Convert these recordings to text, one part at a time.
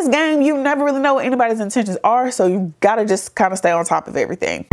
this game, you never really know what anybody's intentions are, so you gotta just kind of stay on top of everything.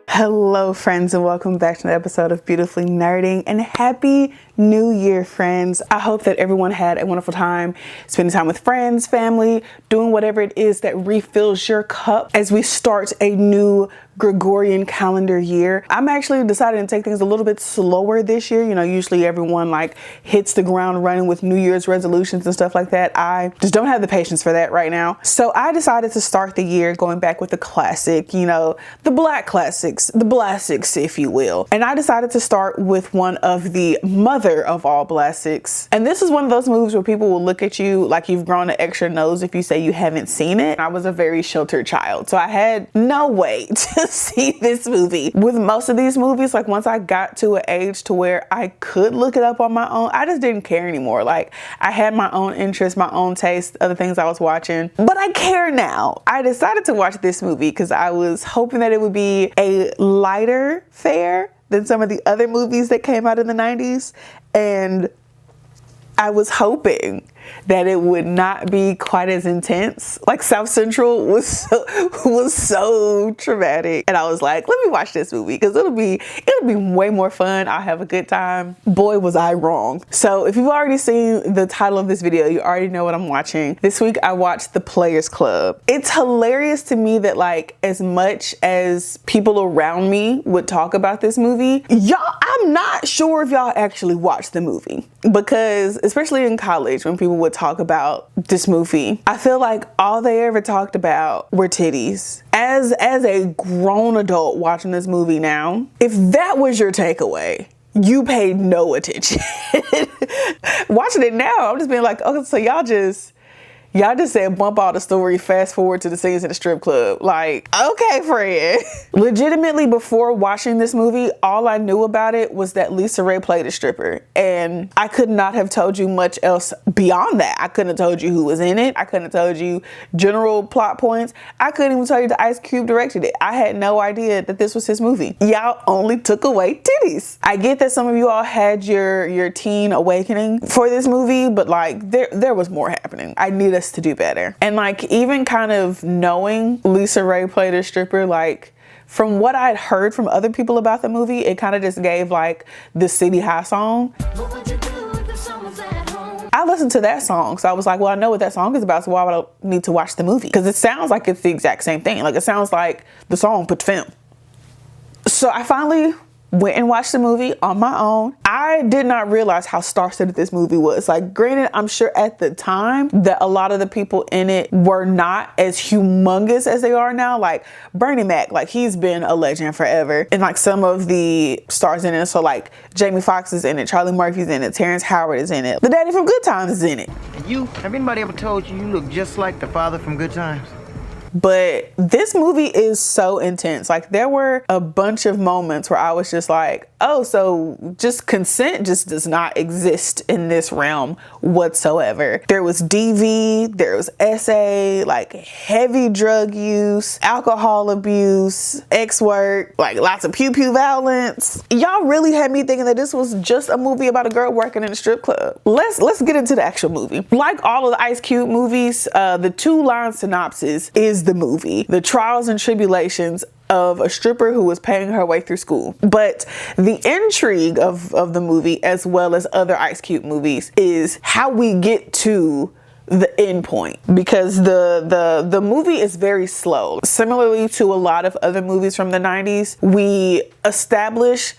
Hello friends, and welcome back to an episode of Beautifully Nerding, and happy new year, friends. I hope that everyone had a wonderful time spending time with friends, family, doing whatever it is that refills your cup as we start a new Gregorian calendar year. I'm actually deciding to take things a little bit slower this year. You know, usually everyone like hits the ground running with New Year's resolutions and stuff like that. I just don't have the patience for that right now. So I decided to start the year going back with the classic, you know, the black classics, the classics, if you will. And I decided to start with one of the mother of all classics. And this is one of those movies where people will look at you like you've grown an extra nose if you say you haven't seen it. I was a very sheltered child, so I had no way to see this movie. With most of these movies, like once I got to an age to where I could look it up on my own, I just didn't care anymore. Like I had my own interests, my own taste of the things I was watching, but I care now. I decided to watch this movie because I was hoping that it would be a lighter fare than some of the other movies that came out in the 90s, and I was hoping that it would not be quite as intense. Like South Central was so traumatic, and I was like, let me watch this movie because it'll be way more fun. I'll have a good time. Boy, was I wrong. So if you've already seen the title of this video, you already know what I'm watching. This week I watched The Players Club. It's hilarious to me that like as much as people around me would talk about this movie, I'm not sure if y'all actually watched the movie, because especially in college when people would talk about this movie, I feel like all they ever talked about were titties. As a grown adult watching this movie now, if that was your takeaway, you paid no attention. Watching it now, I'm just being like, okay, so y'all just said bump all the story, fast forward to the scenes in the strip club. Like, okay, friend. Legitimately, before watching this movie, all I knew about it was that LisaRaye played a stripper. And I could not have told you much else beyond that. I couldn't have told you who was in it. I couldn't have told you general plot points. I couldn't even tell you that Ice Cube directed it. I had no idea that this was his movie. Y'all only took away titties. I get that some of you all had your teen awakening for this movie, but like there was more happening. I need us to do better. And like even kind of knowing LisaRaye played a stripper, like from what I'd heard from other people about the movie, it kind of just gave like the City High song. What would you do if the song was at home? I listened to that song, so I was like, well, I know what that song is about, so why would I need to watch the movie? Because it sounds like it's the exact same thing. Like it sounds like the song put to film. So I finally went and watched the movie on my own. I did not realize how star-studded this movie was. Like, granted, I'm sure at the time that a lot of the people in it were not as humongous as they are now. Like Bernie Mac, like he's been a legend forever. And like some of the stars in it, so like Jamie Foxx is in it, Charlie Murphy's in it, Terrence Howard is in it, the daddy from Good Times is in it. Have anybody ever told you look just like the father from Good Times? But this movie is so intense. Like there were a bunch of moments where I was just like, oh, so just consent just does not exist in this realm whatsoever. There was DV, there was SA, like heavy drug use, alcohol abuse, ex-work, like lots of pew-pew violence. Y'all really had me thinking that this was just a movie about a girl working in a strip club. Let's get into the actual movie. Like all of the Ice Cube movies, the 2-line synopsis is the movie: the trials and tribulations of a stripper who was paying her way through school. But the intrigue of the movie, as well as other Ice Cube movies, is how we get to the end point, because the movie is very slow. Similarly to a lot of other movies from the 90s, we establish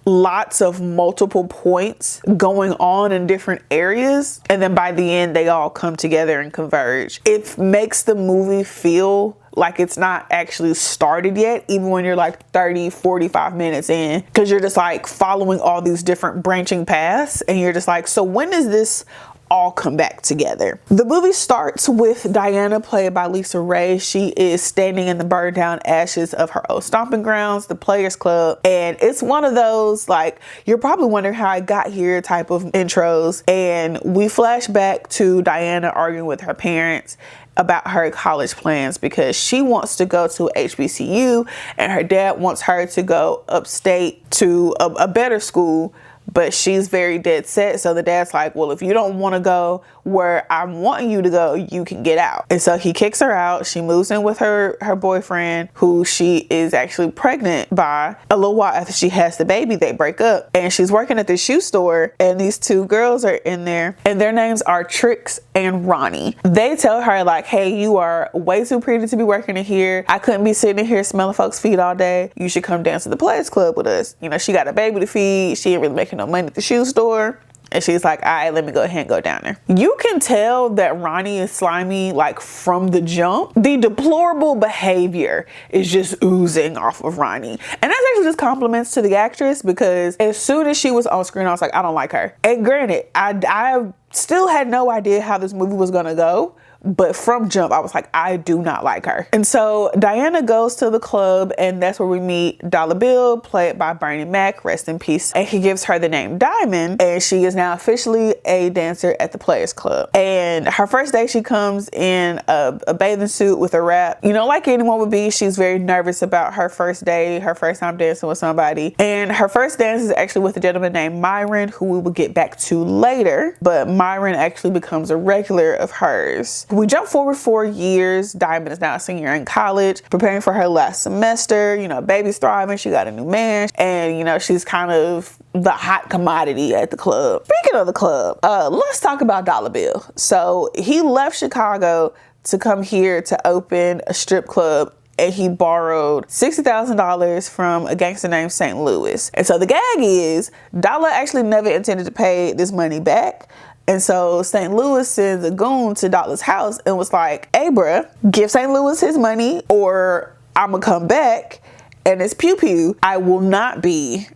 lots of multiple points going on in different areas, and then by the end they all come together and converge. It makes the movie feel like it's not actually started yet, even when you're like 30, 45 minutes in, because you're just like following all these different branching paths, and you're just like, so when does this all come back together? The movie starts with Diana, played by LisaRaye. She is standing in the burned down ashes of her old stomping grounds, the Players Club. And it's one of those, like, you're probably wondering how I got here type of intros. And we flash back to Diana arguing with her parents. about her college plans because she wants to go to HBCU and her dad wants her to go upstate to a better school, but she's very dead set. So the dad's like, well, if you don't want to go where I'm wanting you to go, you can get out. And so he kicks her out. She moves in with her boyfriend, who she is actually pregnant by. A little while after she has the baby, they break up. And she's working at the shoe store, and these two girls are in there, and their names are Trix and Ronnie. They tell her like, hey, you are way too pretty to be working in here. I couldn't be sitting in here smelling folks' feet all day. You should come dance to the Players Club with us. You know, she got a baby to feed. She ain't really making no money at the shoe store. And she's like, all right, let me go ahead and go down there. You can tell that Ronnie is slimy, like, from the jump. The deplorable behavior is just oozing off of Ronnie. And that's actually just compliments to the actress, because as soon as she was on screen, I was like, I don't like her. And granted, I still had no idea how this movie was gonna go. But from jump, I was like, I do not like her. And so Diana goes to the club, and that's where we meet Dollar Bill, played by Bernie Mac, rest in peace. And he gives her the name Diamond, and she is now officially a dancer at the Players Club. And her first day, she comes in a bathing suit with a wrap. You know, like anyone would be, she's very nervous about her first day, her first time dancing with somebody. And her first dance is actually with a gentleman named Myron, who we will get back to later. But Myron actually becomes a regular of hers. We jump forward 4 years. Diamond is now a senior in college, preparing for her last semester. You know, baby's thriving. She got a new man. And, you know, she's kind of the hot commodity at the club. Speaking of the club, let's talk about Dollar Bill. So he left Chicago to come here to open a strip club, and he borrowed $60,000 from a gangster named St. Louis. And so the gag is, Dollar actually never intended to pay this money back. And so St. Louis sends a goon to Dollar's house and was like, hey, bruh, give St. Louis his money or I'm gonna come back and it's pew pew. I will not be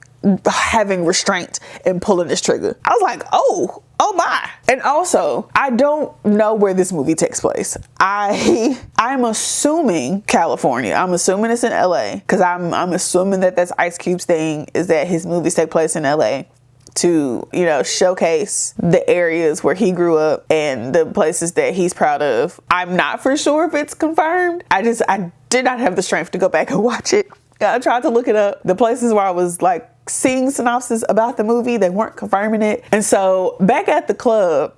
having restraint and pulling this trigger. I was like, oh my. And also, I don't know where this movie takes place. I'm assuming California. I'm assuming it's in LA, because I'm assuming that that's Ice Cube's thing, is that his movies take place in LA. To, you know, showcase the areas where he grew up and the places that he's proud of. I'm not for sure if it's confirmed. I did not have the strength to go back and watch it. I tried to look it up. The places where I was like seeing synopsis about the movie, they weren't confirming it. And so back at the club,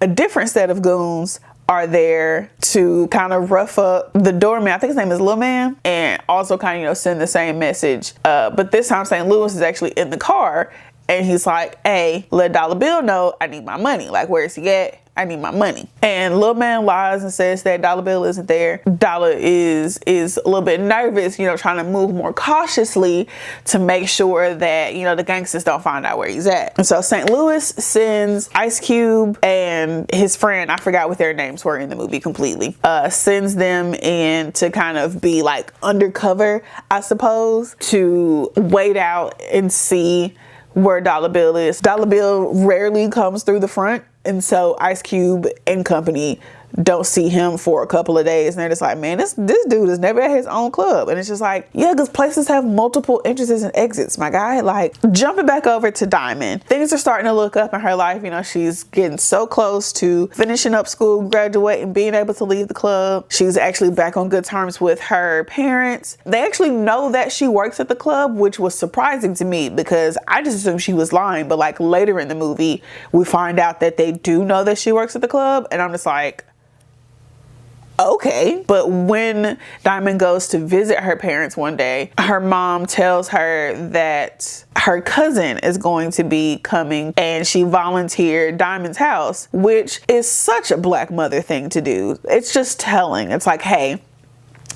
a different set of goons are there to kind of rough up the doorman. I think his name is Lil Man, and also kind of, you know, send the same message. But this time St. Louis is actually in the car. And he's like, hey, let Dollar Bill know I need my money. Like, where is he at? I need my money. And Lil Man lies and says that Dollar Bill isn't there. Dollar is a little bit nervous, you know, trying to move more cautiously to make sure that, you know, the gangsters don't find out where he's at. And so St. Louis sends Ice Cube and his friend, I forgot what their names were in the movie completely, sends them in to kind of be like undercover, I suppose, to wait out and see where Dollar Bill is. Dollar Bill rarely comes through the front, and so Ice Cube and company don't see him for a couple of days, and they're just like, man, this dude has never had his own club. And it's just like, yeah, because places have multiple entrances and exits, my guy. Like, jumping back over to Diamond, things are starting to look up in her life. You know, she's getting so close to finishing up school, graduating, being able to leave the club. She's actually back on good terms with her parents. They actually know that she works at the club, which was surprising to me because I just assumed she was lying. But like later in the movie, we find out that they do know that she works at the club, and I'm just like, okay. But when Diamond goes to visit her parents one day, her mom tells her that her cousin is going to be coming, and she volunteered Diamond's house, which is such a Black mother thing to do. It's just telling. It's like, hey,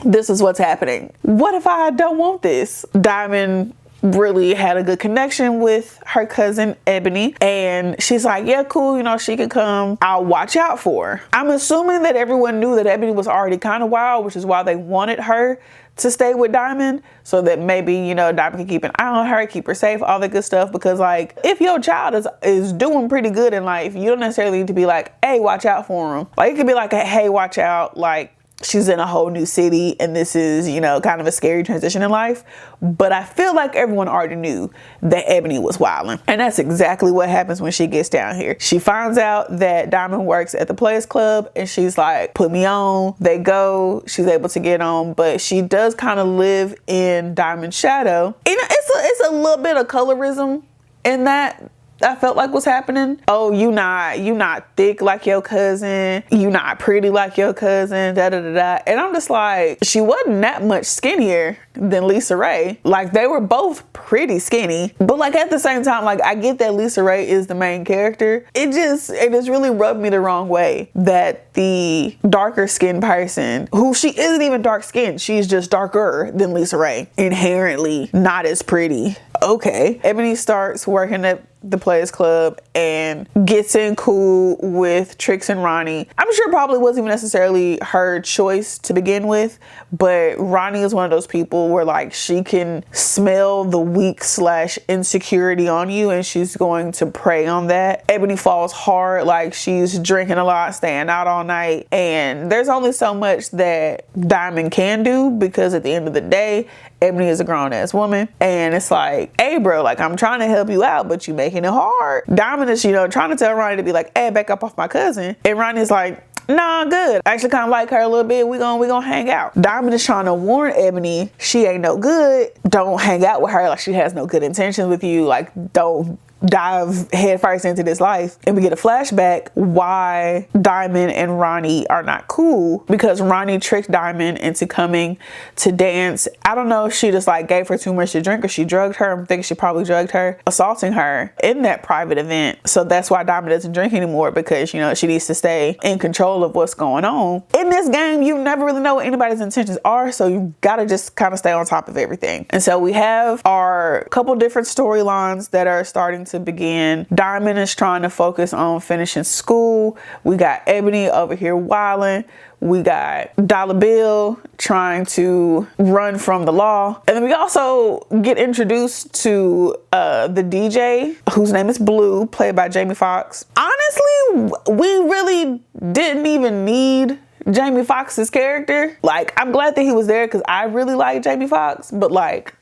this is what's happening. What if I don't want this? Diamond really had a good connection with her cousin Ebony, and she's like, yeah, cool, you know, she can come, I'll watch out for her. I'm assuming that everyone knew that Ebony was already kind of wild, which is why they wanted her to stay with Diamond, so that maybe, you know, Diamond can keep an eye on her, keep her safe, all that good stuff. Because like, if your child is doing pretty good in life, you don't necessarily need to be like, hey, watch out for him. Like, it could be like, hey, watch out, like, she's in a whole new city and this is, you know, kind of a scary transition in life. But I feel like everyone already knew that Ebony was wilding. And that's exactly what happens when she gets down here. She finds out that Diamond works at the Players Club and she's like, put me on. They go, she's able to get on, but she does kind of live in Diamond's shadow. And it's a little bit of colorism in that. I felt like was happening. Oh, you not thick like your cousin. You not pretty like your cousin. Da da da da. And I'm just like, she wasn't that much skinnier than LisaRaye. Like they were both pretty skinny, but like at the same time, like I get that LisaRaye is the main character. It just really rubbed me the wrong way that the darker skinned person, who she isn't even dark skinned, she's just darker than LisaRaye, inherently not as pretty. Okay. Ebony starts working at the Players Club and gets in cool with Trix and Ronnie. I'm sure it probably wasn't even necessarily her choice to begin with, but Ronnie is one of those people where like she can smell the weak / insecurity on you and she's going to prey on that. Ebony falls hard, like she's drinking a lot, staying out all night, and there's only so much that Diamond can do because at the end of the day, Ebony is a grown-ass woman, and it's like, hey bro, like I'm trying to help you out, but you making it hard. Diamond is, you know, trying to tell Ronnie to be like, hey, back up off my cousin. And Ronnie's like, nah, good. I actually kind of like her a little bit. We gonna hang out. Diamond is trying to warn Ebony she ain't no good. Don't hang out with her. Like she has no good intentions with you. Like don't dive headfirst into this life. And we get a flashback why Diamond and Ronnie are not cool, because Ronnie tricked Diamond into coming to dance. I don't know if she just like gave her too much to drink or she drugged her. I'm thinking she probably drugged her, assaulting her in that private event. So that's why Diamond doesn't drink anymore, because, you know, she needs to stay in control of what's going on. In this game, you never really know what anybody's intentions are, so you gotta just kind of stay on top of everything. And so we have our couple different storylines that are starting to begin. Diamond is trying to focus on finishing school. We got Ebony over here wilding. We got Dollar Bill trying to run from the law. And then we also get introduced to the DJ, whose name is Blue, played by Jamie Foxx. Honestly, we really didn't even need Jamie Foxx's character. Like, I'm glad that he was there because I really like Jamie Foxx, but like,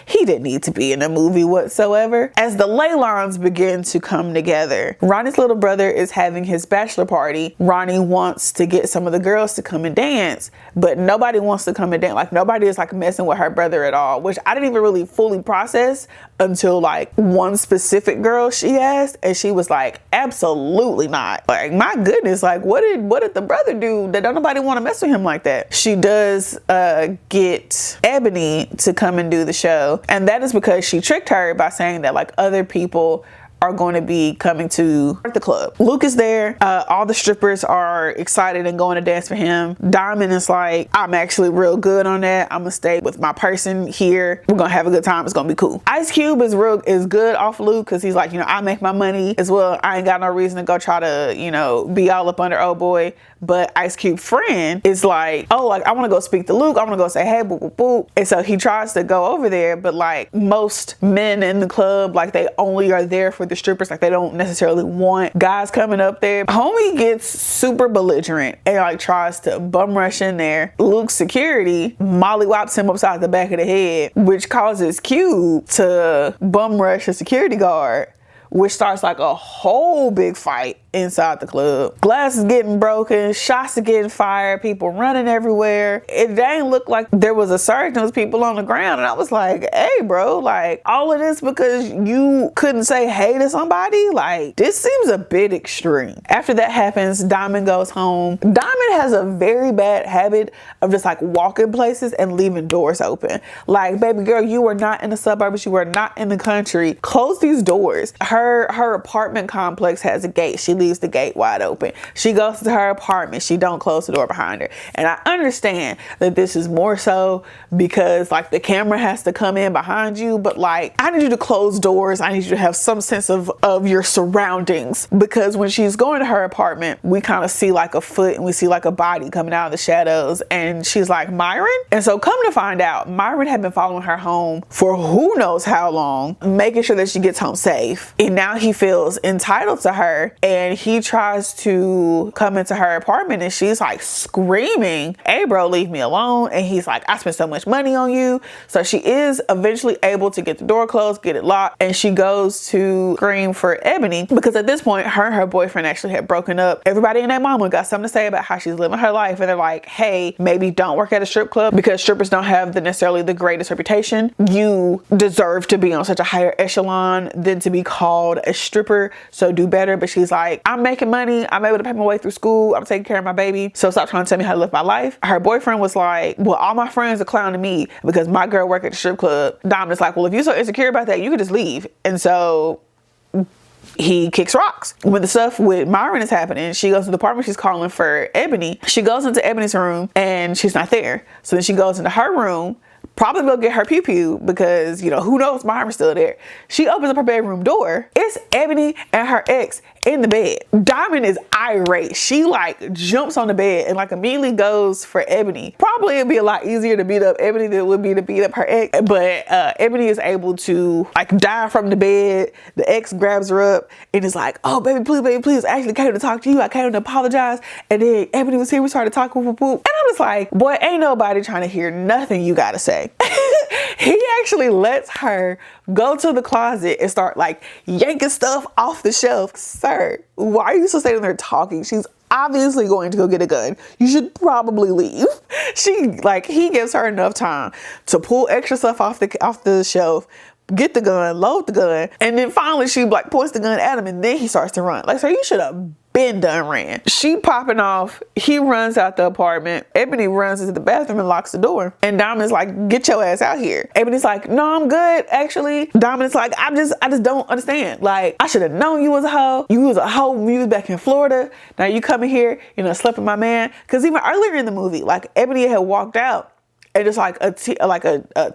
he didn't need to be in a movie whatsoever. As the ley lines begin to come together, Ronnie's little brother is having his bachelor party. Ronnie wants to get some of the girls to come and dance, but nobody wants to come and dance. Like nobody is like messing with her brother at all, which I didn't even really fully process until like one specific girl she asked, and she was like, absolutely not. Like my goodness, like what did the brother do that don't nobody want to mess with him like that? She does get Ebony to come and do the show. And that is because she tricked her by saying that like other people are going to be coming to the club. Luke is there. All the strippers are excited and going to dance for him. Diamond is like, I'm actually real good on that. I'm gonna stay with my person here. We're gonna have a good time. It's gonna be cool. Ice Cube is good off Luke because he's like, you know, I make my money as well. I ain't got no reason to go try to, you know, be all up under old boy. But Ice Cube friend is like, oh, like I want to go speak to Luke. I want to go say, hey, boop, boop, boop. And so he tries to go over there, but like most men in the club, like they only are there for the strippers. Like they don't necessarily want guys coming up there. Homie gets super belligerent and like tries to bum rush in there. Luke's security mollywops him upside the back of the head, which causes Cube to bum rush a security guard, which starts like a whole big fight inside the club. Glass is getting broken, shots are getting fired, people running everywhere. It dang looked like there was a surge, there was people on the ground, and I was like, hey bro, like all of this because you couldn't say hey to somebody? Like this seems a bit extreme. After that happens, Diamond goes home. Diamond has a very bad habit of just like walking places and leaving doors open. Like, baby girl, you are not in the suburbs, you are not in the country. Close these doors. Her apartment complex has a gate. She leaves the gate wide open. She goes to her apartment. She don't close the door behind her. And I understand that this is more so because like the camera has to come in behind you, but like I need you to close doors. I need you to have some sense of your surroundings, because when she's going to her apartment, we kind of see like a foot and we see like a body coming out of the shadows, and she's like, Myron? And so come to find out, Myron had been following her home for who knows how long, making sure that she gets home safe. And now he feels entitled to her, and and he tries to come into her apartment, and she's like screaming, "Hey bro, leave me alone." And he's like, "I spent so much money on you." So she is eventually able to get the door closed, get it locked, and she goes to scream for Ebony, because at this point her and her boyfriend actually had broken up. Everybody and their mama got something to say about how she's living her life, and they're like, "Hey, maybe don't work at a strip club because strippers don't have necessarily the greatest reputation. You deserve to be on such a higher echelon than to be called a stripper, so do better." But she's like, "I'm making money, I'm able to pay my way through school, I'm taking care of my baby, so stop trying to tell me how to live my life." Her boyfriend was like, "Well, all my friends are clowning me because my girl work at the strip club." Dominic's like, "Well, if you're so insecure about that, you could just leave." And so he kicks rocks. When the stuff with Myron is happening, she goes to the apartment, she's calling for Ebony. She goes into Ebony's room and she's not there. So then she goes into her room, probably go get her pew-pew because, you know, who knows, Myron's still there. She opens up her bedroom door. It's Ebony and her ex in the bed. Diamond is irate. She like jumps on the bed and like immediately goes for Ebony. Probably it'd be a lot easier to beat up Ebony than it would be to beat up her ex, but Ebony is able to like dive from the bed. The ex grabs her up and is like, "Oh baby, please, I actually came to talk to you, I came to apologize." And then Ebony was here, we started talking, whoop, whoop. And I was like, boy, ain't nobody trying to hear nothing you gotta say. He actually lets her go to the closet and start like yanking stuff off the shelf. Sir, why are you still standing there talking? She's obviously going to go get a gun. You should probably leave. He gives her enough time to pull extra stuff off the shelf, get the gun, load the gun, and then finally she like points the gun at him, and then he starts to run. Like, so you should have been done ran. She popping off. He runs out the apartment. Ebony runs into the bathroom and locks the door. And Diamond's like, "Get your ass out here." Ebony's like, "No, I'm good, actually." Diamond's like, I just don't understand. Like, I should have known you was a hoe. You was a hoe when you was back in Florida. Now you coming here, you know, sleeping my man." Because even earlier in the movie, like Ebony had walked out and just like a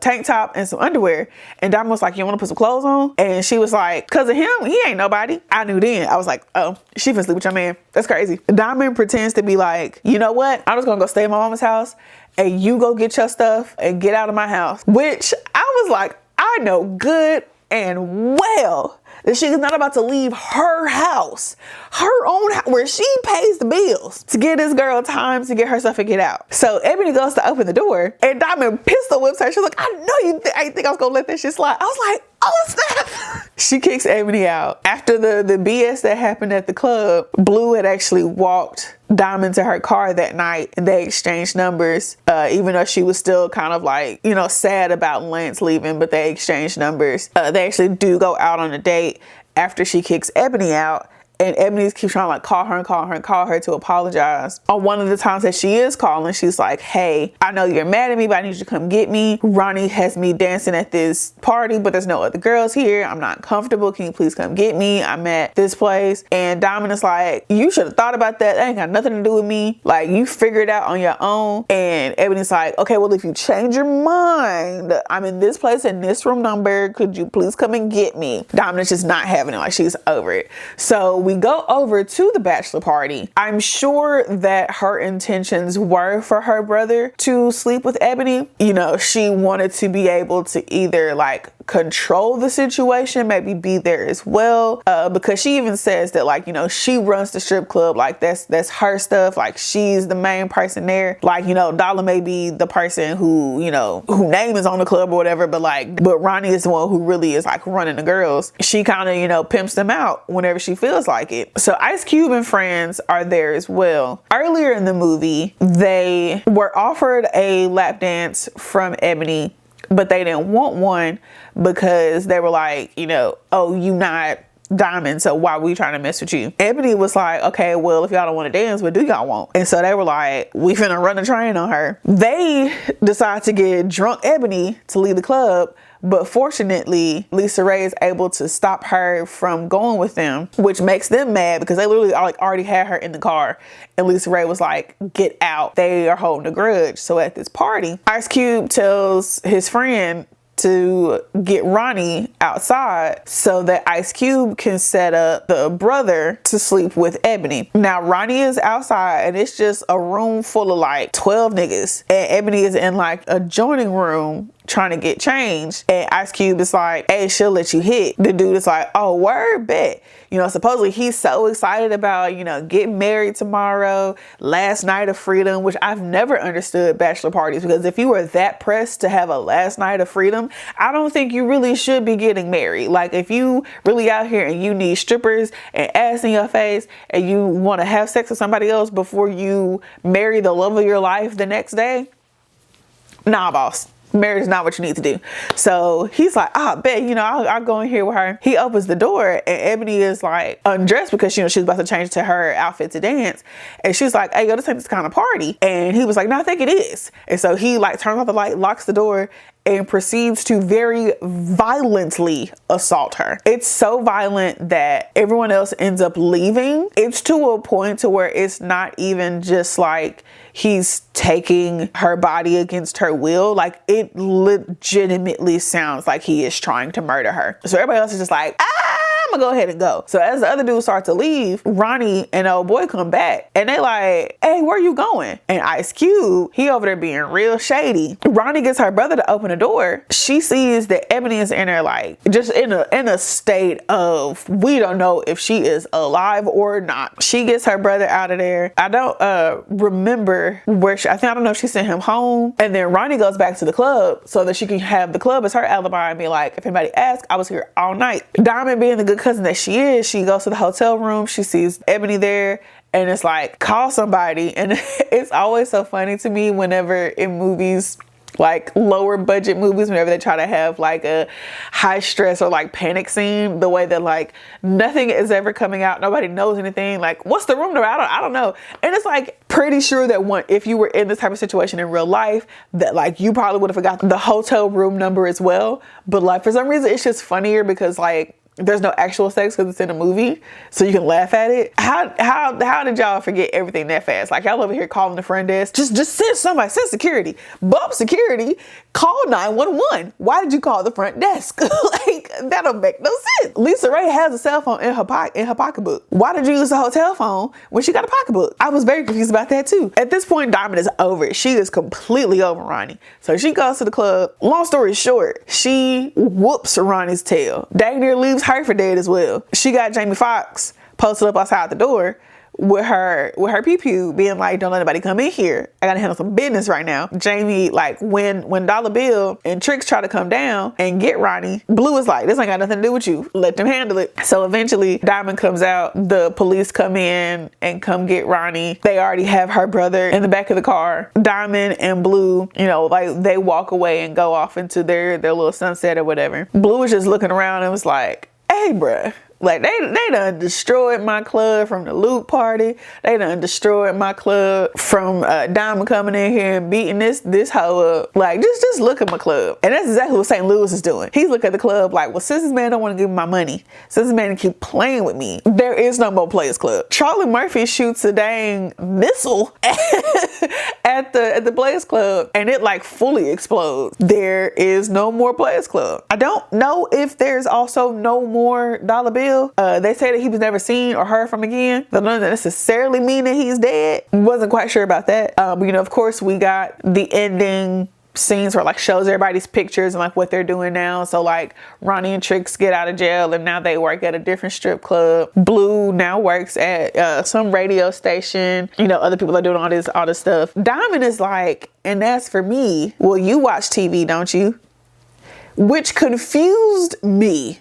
tank top and some underwear, and Diamond was like, "You want to put some clothes on?" And she was like, "Cause of him, he ain't nobody." I knew then. I was like, "Oh, she finna sleep with your man. That's crazy." Diamond pretends to be like, "You know what? I'm just gonna go stay at my mama's house, and you go get your stuff and get out of my house." Which I was like, I know good and well that she is not about to leave her house, her own house, where she pays the bills, to give this girl time to get her stuff and get out. So Ebony goes to open the door, and Diamond pistol whips her. She's like, "I know you I didn't think I was gonna let that shit slide." I was like, "Oh snap." She kicks Ebony out. After the BS that happened at the club, Blue had actually walked Diamond to her car that night, and they exchanged numbers, even though she was still kind of like, you know, sad about Lance leaving, but they exchanged numbers. They actually do go out on a date after she kicks Ebony out. And Ebony keeps trying to like call her to apologize. On one of the times that she is calling, she's like, "Hey, I know you're mad at me, but I need you to come get me. Ronnie has me dancing at this party, but there's no other girls here. I'm not comfortable. Can you please come get me? I'm at this place." And Diamond is like, "You should have thought about that. That ain't got nothing to do with me. Like, you figure it out on your own." And Ebony's like, "Okay, well, if you change your mind, I'm in this place in this room number. Could you please come and get me?" Diamond is just not having it. Like, she's over it. So we go over to the bachelor party. I'm sure that her intentions were for her brother to sleep with Ebony. You know, she wanted to be able to either like control the situation, maybe be there as well, because she even says that, like, you know, she runs the strip club, like that's her stuff, like she's the main person there. Like, you know, Dollar may be the person who, you know, who name is on the club or whatever, but Ronnie is the one who really is like running the girls. She kind of, you know, pimps them out whenever she feels like it. So Ice Cube and friends are there as well. Earlier in the movie, they were offered a lap dance from Ebony, but they didn't want one because they were like, you know, "Oh, you not Diamond, so why were we trying to mess with you?" Ebony was like, "Okay, well, if y'all don't want to dance, what do y'all want?" And so they were like, "We finna run a train on her." They decide to get drunk Ebony to leave the club, but fortunately, LisaRaye is able to stop her from going with them, which makes them mad because they literally like already had her in the car, and LisaRaye was like, "Get out." They are holding a grudge. So at this party, Ice Cube tells his friend to get Ronnie outside so that Ice Cube can set up the brother to sleep with Ebony. Now Ronnie is outside and it's just a room full of like 12 niggas, and Ebony is in like a joining room trying to get changed, and Ice Cube is like, hey, she'll let you hit. The dude is like, oh, word, bet. You know, supposedly he's so excited about, you know, getting married tomorrow, last night of freedom, which I've never understood bachelor parties, because if you were that pressed to have a last night of freedom, I don't think you really should be getting married. Like, if you really out here and you need strippers and ass in your face and you want to have sex with somebody else before you marry the love of your life the next day, nah, boss. Marriage is not what you need to do. So he's like, bet, you know, I'll go in here with her. He opens the door and Ebony is like undressed because, you know, she's about to change to her outfit to dance. And she's like, hey, yo, this ain't this kind of party. And he was like, no, I think it is. And so he like turns off the light, locks the door, and proceeds to very violently assault her. It's so violent that everyone else ends up leaving. It's to a point to where it's not even just like he's taking her body against her will. Like, it legitimately sounds like he is trying to murder her. So everybody else is just like, I'm gonna go ahead and go. So as the other dudes start to leave, Ronnie and old boy come back and they like, hey, where you going? And Ice Cube, he over there being real shady. Ronnie gets her brother to open the door. She sees that Ebony is in there, like, just in a state of, we don't know if she is alive or not. She gets her brother out of there. I don't remember where I don't know if she sent him home. And then Ronnie goes back to the club so that she can have the club as her alibi and be like, if anybody asks, I was here all night. Diamond, being the good cousin that she is, she goes to the hotel room. She sees Ebony there and it's like, call somebody. And it's always so funny to me whenever in movies, like lower budget movies, whenever they try to have like a high stress or like panic scene, the way that like nothing is ever coming out, nobody knows anything, like what's the room number, I don't know. And it's like pretty sure that if you were in this type of situation in real life, that like you probably would have forgotten the hotel room number as well. But like for some reason it's just funnier because like there's no actual sex because it's in a movie, so you can laugh at it. How did y'all forget everything that fast? Like, y'all over here calling the front desk. Just send somebody, send security, bump security, call 911. Why did you call the front desk? Like, that don't make no sense. LisaRaye has a cell phone in her pocketbook. Why did you use a hotel phone when she got a pocketbook? I was very confused about that too. At this point, Diamond is over it. She is completely over Ronnie. So she goes to the club. Long story short, she whoops Ronnie's tail. Dang near leaves her for dead as well. She got Jamie Foxx posted up outside the door with her pew being like, don't let anybody come in here. I gotta handle some business right now. Jamie, like when Dollar Bill and Trix try to come down and get Ronnie, Blue is like, this ain't got nothing to do with you. Let them handle it. So eventually Diamond comes out, the police come in and come get Ronnie. They already have her brother in the back of the car. Diamond and Blue, you know, like they walk away and go off into their little sunset or whatever. Blue was just looking around and was like, hey, bruh, like they done destroyed my club from the Luke party. They done destroyed my club from Diamond coming in here and beating this hoe up. Like, just look at my club. And that's exactly what St. Louis is doing. He's looking at the club like, well, since this man don't want to give me my money, since this man keep playing with me, there is no more Players Club. Charlie Murphy shoots a dang missile at the Players Club and it like fully explodes. There is no more Players Club. I don't know if there's also no more Dollar Bill. They say that he was never seen or heard from again. That doesn't necessarily mean that he's dead. Wasn't quite sure about that. But you know, of course, we got the ending scenes where like shows everybody's pictures and like what they're doing now. So like Ronnie and Trix get out of jail and now they work at a different strip club. Blue now works at some radio station. You know, other people are doing all this stuff. Diamond is like, and as for me, well, you watch TV, don't you? Which confused me,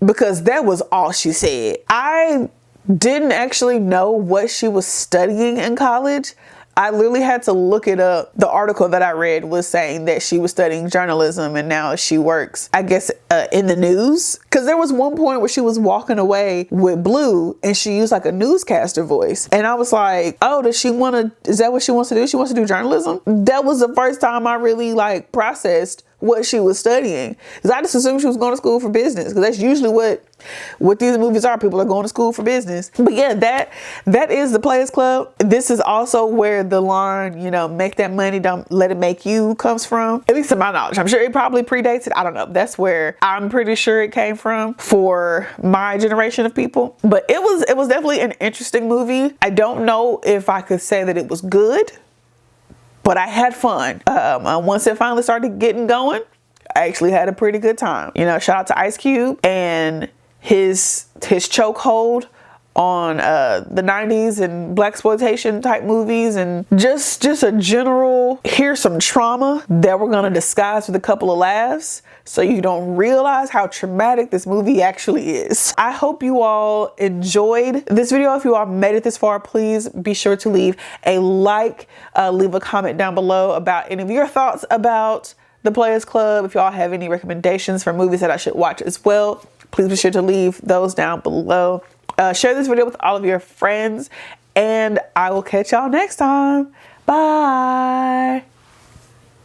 because that was all she said. I didn't actually know what she was studying in college. I literally had to look it up. The article that I read was saying that she was studying journalism and now she works, I guess, in the news. Because there was one point where she was walking away with Blue and she used like a newscaster voice. And I was like, oh, is that what she wants to do? She wants to do journalism? That was the first time I really like processed what she was studying, because I just assumed she was going to school for business, because that's usually what these movies are. People are going to school for business. But yeah, that is the Players Club. This is also where the line, you know, make that money, don't let it make you, comes from, at least to my knowledge. I'm sure it probably predates it. I don't know. That's where I'm pretty sure it came from for my generation of people. But it was definitely an interesting movie. I don't know if I could say that it was good, but I had fun. Once it finally started getting going, I actually had a pretty good time. You know, shout out to Ice Cube and his chokehold on the 90s and blaxploitation type movies, and just a general, here's some trauma that we're gonna disguise with a couple of laughs so you don't realize how traumatic this movie actually is. I hope you all enjoyed this video. If you all made it this far, please be sure to leave a like, leave a comment down below about any of your thoughts about The Players Club. If y'all have any recommendations for movies that I should watch as well, please be sure to leave those down below. Share this video with all of your friends, and I will catch y'all next time. Bye.